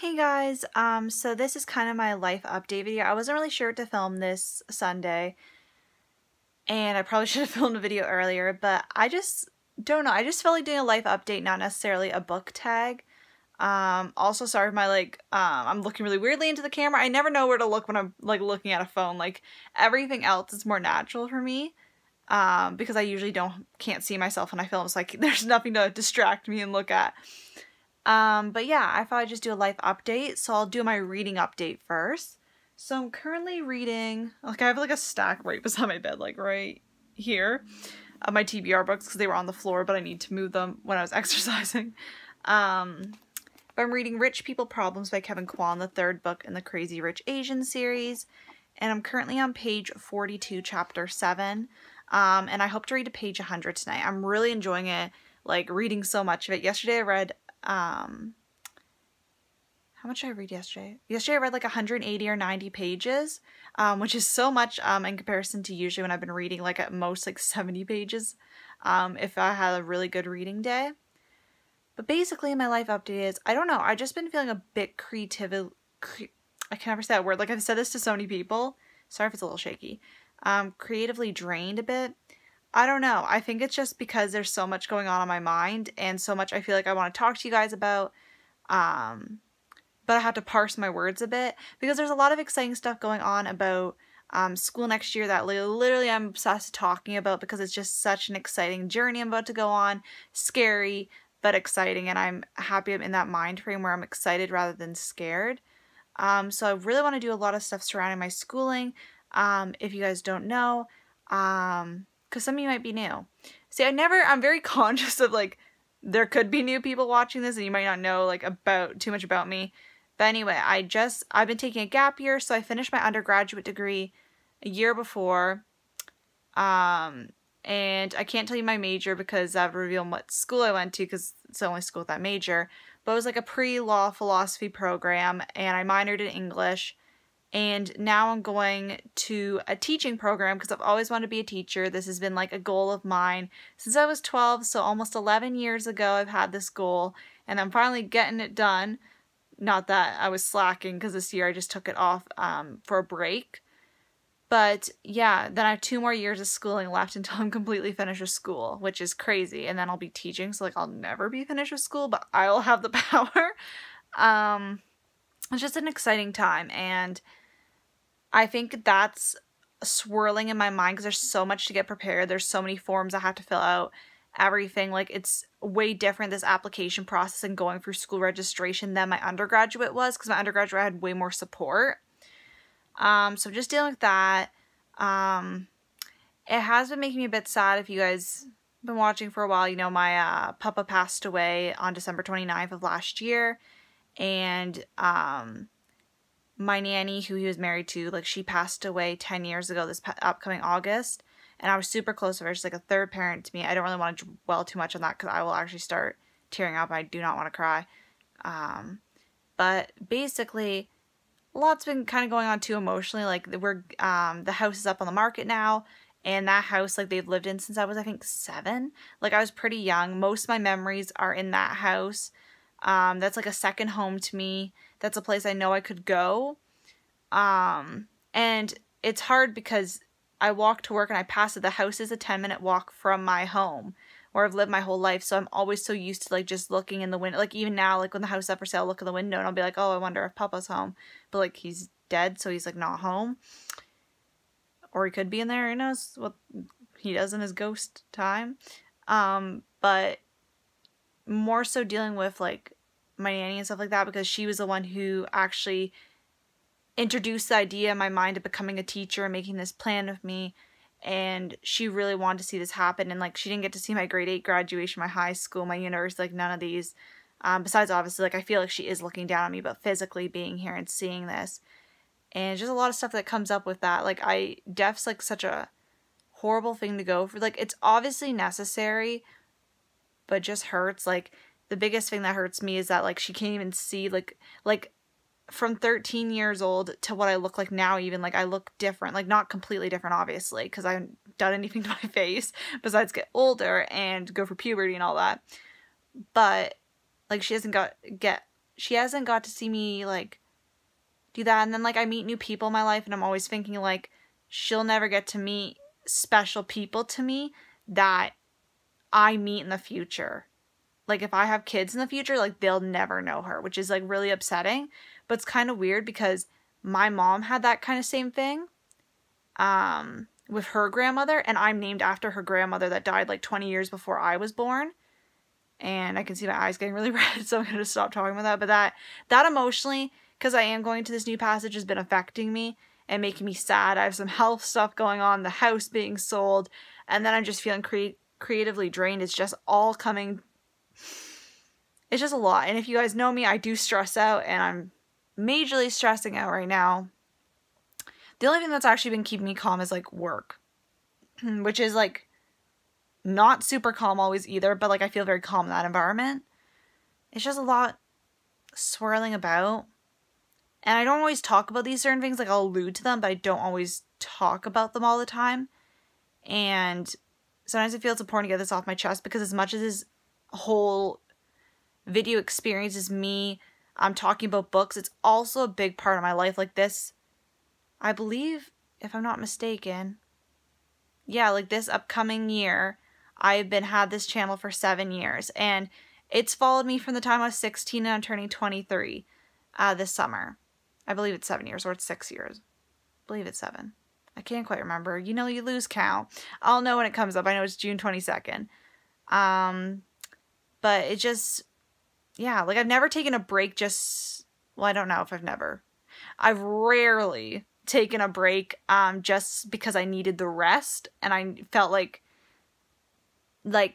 Hey guys, so this is kind of my life update video. I wasn't really sure what to film this Sunday, and I probably should have filmed a video earlier, but I just don't know. I just felt like doing a life update, not necessarily a book tag. Also sorry for my I'm looking really weirdly into the camera. I never know where to look when I'm looking at a phone. Like everything else is more natural for me. Because I usually can't see myself when I film. It's like there's nothing to distract me and look at. But yeah, I thought I'd just do a life update, so I'll do my reading update first. So I'm currently reading, I have a stack right beside my bed, right here, of my TBR books because they were on the floor, but I need to move them when I was exercising. But I'm reading Rich People Problems by Kevin Kwan, the third book in the Crazy Rich Asian series, and I'm currently on page 42, chapter 7, and I hope to read to page 100 tonight. I'm really enjoying it, reading so much of it. Yesterday I read how much did I read yesterday? Yesterday I read 180 or 90 pages, which is so much in comparison to usually when I've been reading at most 70 pages if I had a really good reading day. But basically my life update is, I don't know, I've just been feeling a bit I can never say that word. I've said this to so many people. Sorry if it's a little shaky. Creatively drained a bit. I don't know. I think it's just because there's so much going on my mind and so much I feel like I want to talk to you guys about. But I have to parse my words a bit because there's a lot of exciting stuff going on about school next year that literally I'm obsessed talking about because it's just such an exciting journey I'm about to go on. Scary, but exciting, and I'm happy I'm in that mind frame where I'm excited rather than scared. So I really want to do a lot of stuff surrounding my schooling. If you guys don't know, because some of you might be new. See, I'm very conscious of there could be new people watching this and you might not know about too much about me. But anyway, I've been taking a gap year, so I finished my undergraduate degree a year before. And I can't tell you my major because I've revealed what school I went to because it's the only school with that major. But it was a pre-law philosophy program, and I minored in English. And now I'm going to a teaching program because I've always wanted to be a teacher. This has been a goal of mine since I was 12, so almost 11 years ago I've had this goal, and I'm finally getting it done. Not that I was slacking because this year I just took it off for a break. But yeah, then I have 2 more years of schooling left until I'm completely finished with school, which is crazy. And then I'll be teaching, so I'll never be finished with school, but I'll have the power. It's just an exciting time, and I think that's swirling in my mind because there's so much to get prepared. There's so many forms I have to fill out. Everything, it's way different, this application process and going through school registration than my undergraduate was because my undergraduate had way more support. So just dealing with that. It has been making me a bit sad. If you guys have been watching for a while, you know my papa passed away on December 29th of last year, and my nanny, who he was married to, she passed away 10 years ago this upcoming August, and I was super close with her. She's a third parent to me. I don't really want to dwell too much on that because I will actually start tearing up. I do not want to cry. But basically, a lot's been kind of going on too emotionally. The house is up on the market now, and that house, they've lived in since I was, I think, 7. I was pretty young. Most of my memories are in that house. That's a second home to me. That's a place I know I could go. And it's hard because I walk to work and I pass it. The house is a 10-minute walk from my home where I've lived my whole life. So I'm always so used to just looking in the window. Even now, when the house is up for sale, I'll look in the window and I'll be oh, I wonder if Papa's home. But he's dead, so he's not home. Or he could be in there. Who knows what he does in his ghost time. But more so dealing with my nanny and stuff like that because she was the one who actually introduced the idea in my mind of becoming a teacher and making this plan with me, and she really wanted to see this happen. And she didn't get to see my grade 8 graduation, my high school, my university, none of these, besides obviously I feel she is looking down on me, but physically being here and seeing this, and just a lot of stuff that comes up with that. Death's such a horrible thing to go for. It's obviously necessary, but just hurts. The biggest thing that hurts me is that she can't even see from 13 years old to what I look like now. Even I look different, not completely different obviously because I haven't done anything to my face besides get older and go for puberty and all that. But she she hasn't got to see me, like, do that. And then, like, I meet new people in my life, and I'm always thinking, like, she'll never get to meet special people to me that I meet in the future. Like, if I have kids in the future, like, they'll never know her, which is, like, really upsetting. But it's kind of weird because my mom had that kind of same thing with her grandmother, and I'm named after her grandmother that died, like, 20 years before I was born. And I can see my eyes getting really red, so I'm going to stop talking about that. But that emotionally, because I am going to this new passage, has been affecting me and making me sad. I have some health stuff going on, the house being sold, and then I'm just feeling creatively drained. It's just all coming. It's just a lot. And if you guys know me, I do stress out, and I'm majorly stressing out right now. The only thing that's actually been keeping me calm is, like, work, which is, like, not super calm always either, but, like, I feel very calm in that environment. It's just a lot swirling about. And I don't always talk about these certain things. Like, I'll allude to them, but I don't always talk about them all the time. And sometimes I feel it's important to get this off my chest, because as much as this whole video experience is me talking about books, it's also a big part of my life. Like, this, I believe, if I'm not mistaken, yeah, like, this upcoming year, I've had this channel for 7 years, and it's followed me from the time I was 16 and I'm turning 23 this summer. I believe it's 7 years, or it's 6 years. I believe it's 7. I can't quite remember. You know, you lose count. I'll know when it comes up. I know it's June 22nd. But it just, yeah, like, I've never taken a break well, I don't know if I've rarely taken a break just because I needed the rest, and I felt like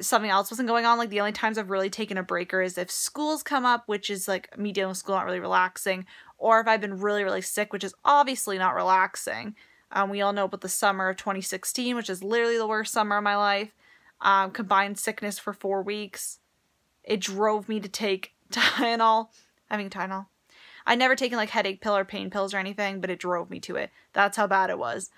something else wasn't going on. Like, the only times I've really taken a break is if school's come up, which is, like, me dealing with school, not really relaxing, or if I've been really, really sick, which is obviously not relaxing. We all know about the summer of 2016, which is literally the worst summer of my life. Combined sickness for 4 weeks. It drove me to take Tylenol. I'd never taken, like, headache pill or pain pills or anything, but it drove me to it. That's how bad it was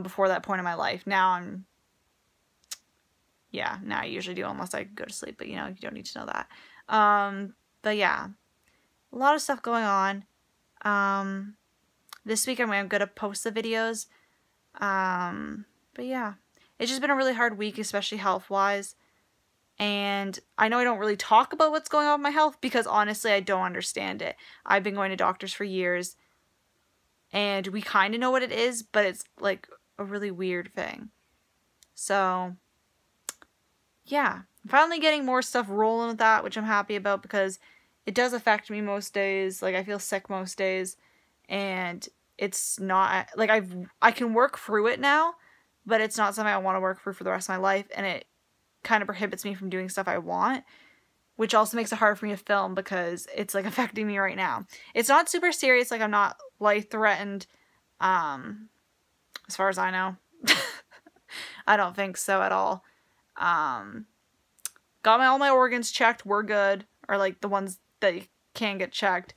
before that point in my life. Now I usually do, unless I go to sleep, but, you know, you don't need to know that. But yeah, a lot of stuff going on. This week I'm going to post the videos. But yeah, it's just been a really hard week, especially health-wise. And I know I don't really talk about what's going on with my health, because honestly, I don't understand it. I've been going to doctors for years, and we kind of know what it is, but it's, like, a really weird thing. So yeah, I'm finally getting more stuff rolling with that, which I'm happy about, because it does affect me most days. Like, I feel sick most days, and it's not, like, I can work through it now, but it's not something I want to work through for the rest of my life, and it kind of prohibits me from doing stuff I want, which also makes it hard for me to film, because it's, like, affecting me right now. It's not super serious, like, I'm not life-threatened, as far as I know. I don't think so at all. Got all my organs checked, we're good, or, like, the ones that can get checked,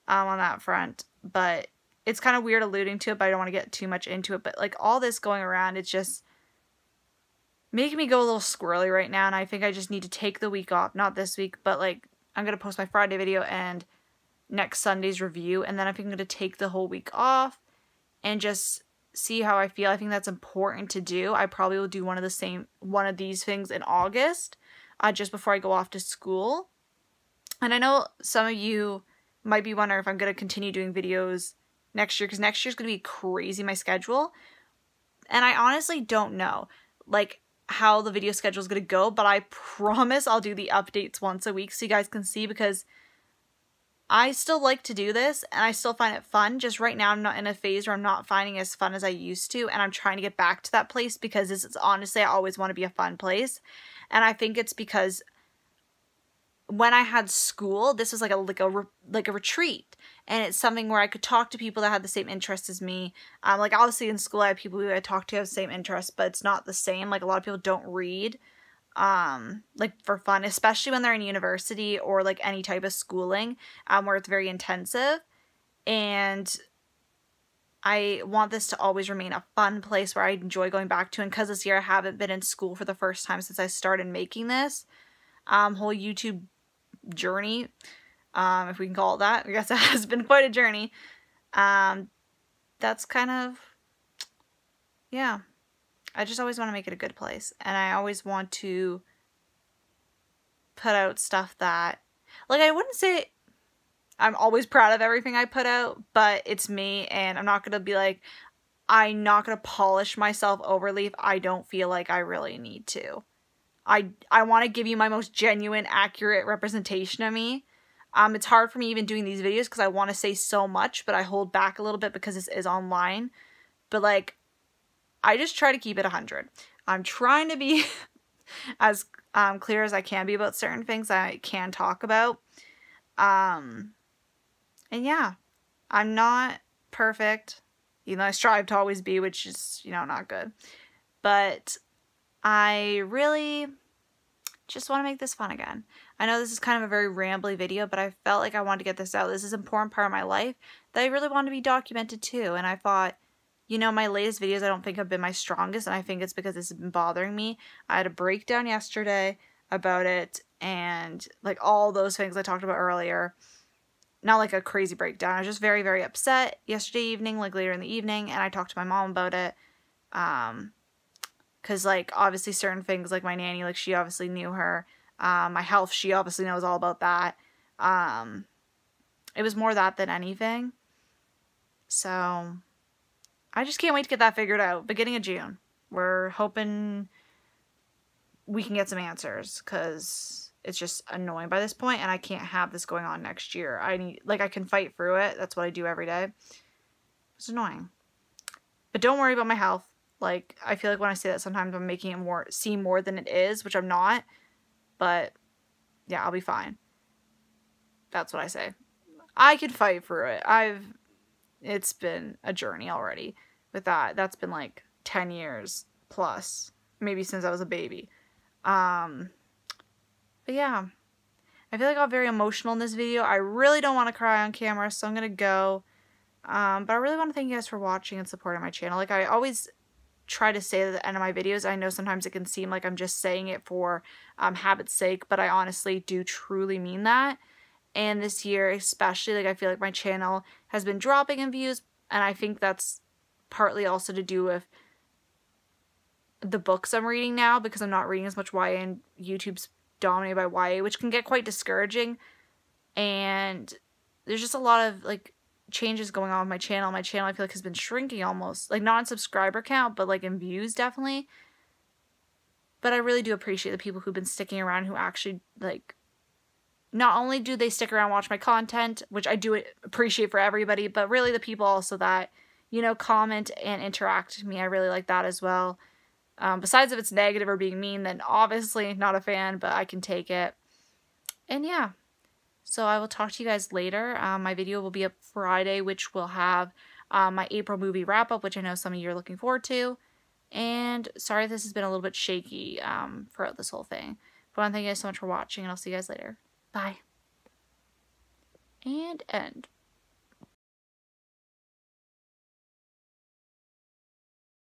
on that front, but it's kind of weird alluding to it, but I don't want to get too much into it, but, like, all this going around, it's just making me go a little squirrely right now, and I think I just need to take the week off, not this week, but, like, I'm going to post my Friday video and next Sunday's review, and then I think I'm going to take the whole week off and just see how I feel. I think that's important to do. I probably will do one of these things in August, just before I go off to school. And I know some of you might be wondering if I'm going to continue doing videos next year, because next year's going to be crazy, my schedule. And I honestly don't know, like, how the video schedule is going to go, but I promise I'll do the updates once a week so you guys can see, because I still like to do this, and I still find it fun. Just right now, I'm not in a phase where I'm not finding it as fun as I used to, and I'm trying to get back to that place, because this is honestly, I always want to be a fun place. And I think it's because when I had school, this was like a retreat, and it's something where I could talk to people that had the same interests as me. Like, obviously in school I have people who I talk to have the same interests, but it's not the same. Like, a lot of people don't read, like, for fun, especially when they're in university or, like, any type of schooling, where it's very intensive. And I want this to always remain a fun place where I enjoy going back to. And because this year I haven't been in school for the first time since I started making this whole YouTube journey, if we can call it that. I guess it has been quite a journey. That's kind of, yeah. I just always want to make it a good place. And I always want to put out stuff that, like, I wouldn't say I'm always proud of everything I put out, but it's me, and I'm not going to be like, I'm not going to polish myself overly if I don't feel like I really need to. I want to give you my most genuine, accurate representation of me. It's hard for me even doing these videos because I want to say so much, but I hold back a little bit because this is online. But, like, I just try to keep it 100. I'm trying to be as clear as I can be about certain things I can talk about. And yeah, I'm not perfect, even though I strive to always be, which is, you know, not good. But I really just want to make this fun again. I know this is kind of a very rambly video, but I felt like I wanted to get this out. This is an important part of my life that I really want to be documented too. And I thought, you know, my latest videos I don't think have been my strongest, and I think it's because this has been bothering me. I had a breakdown yesterday about it, and like all those things I talked about earlier. Not like a crazy breakdown. I was just very, very upset yesterday evening, like later in the evening, and I talked to my mom about it. Because, like, obviously certain things, like my nanny, like, she obviously knew her. My health, she obviously knows all about that. It was more that than anything. So I just can't wait to get that figured out. Beginning of June. We're hoping we can get some answers, because it's just annoying by this point, and I can't have this going on next year. I can fight through it. That's what I do every day. It's annoying. But don't worry about my health. Like, I feel like when I say that, sometimes I'm making it seem more than it is, which I'm not. But yeah, I'll be fine. That's what I say. I can fight through it. It's been a journey already with that. That's been like 10 years plus, maybe since I was a baby. But yeah, I feel like I got very emotional in this video. I really don't want to cry on camera, so I'm going to go. But I really want to thank you guys for watching and supporting my channel. Like, I always try to say at the end of my videos, I know sometimes it can seem like I'm just saying it for habit's sake, but I honestly do truly mean that. And this year especially, like, I feel like my channel has been dropping in views, and I think that's partly also to do with the books I'm reading now, because I'm not reading as much YA, and YouTube's dominated by YA, which can get quite discouraging. And there's just a lot of, like, changes going on with my channel. My channel, I feel like, has been shrinking almost. Like, not in subscriber count, but, like, in views, definitely. But I really do appreciate the people who've been sticking around, who actually, like, not only do they stick around and watch my content, which I do appreciate for everybody, but really the people also that, you know, comment and interact with me. I really like that as well. Besides if it's negative or being mean, then obviously not a fan, but I can take it. And yeah, so I will talk to you guys later. My video will be up Friday, which will have my April movie wrap-up, which I know some of you are looking forward to. And sorry if this has been a little bit shaky throughout this whole thing. But I want to thank you guys so much for watching, and I'll see you guys later. Bye. And end.